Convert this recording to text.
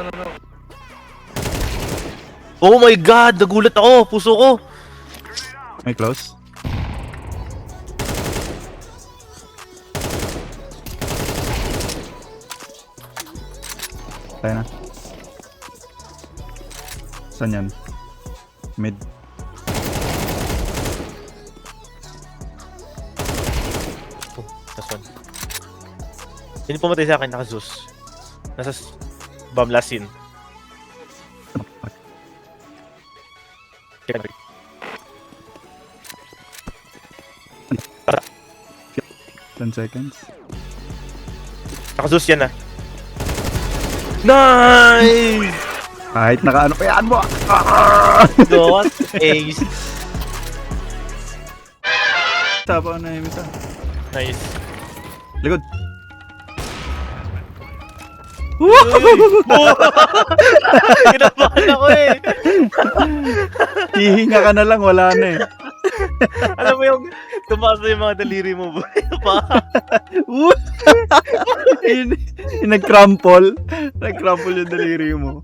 no. Oh my god! Nagulat ako! Puso ko! May close. Tayo na. Saan yan? Mid. Oh, last one. Sino pumatay sa akin? Naka-Zeus. Nasa bomb last scene. Check. 10 seconds. Naka-Zeus yan ah. Nice! Kahit nakaano pa yan mo! God, ace. Tapa na yung isa. Nice. Likod! Kinabahan ako eh. Hihinga ka na lang, wala na eh. Alam mo yung tumaas na yung mga daliri mo ba? Nag-crumple. Nag-crumple yung daliri mo.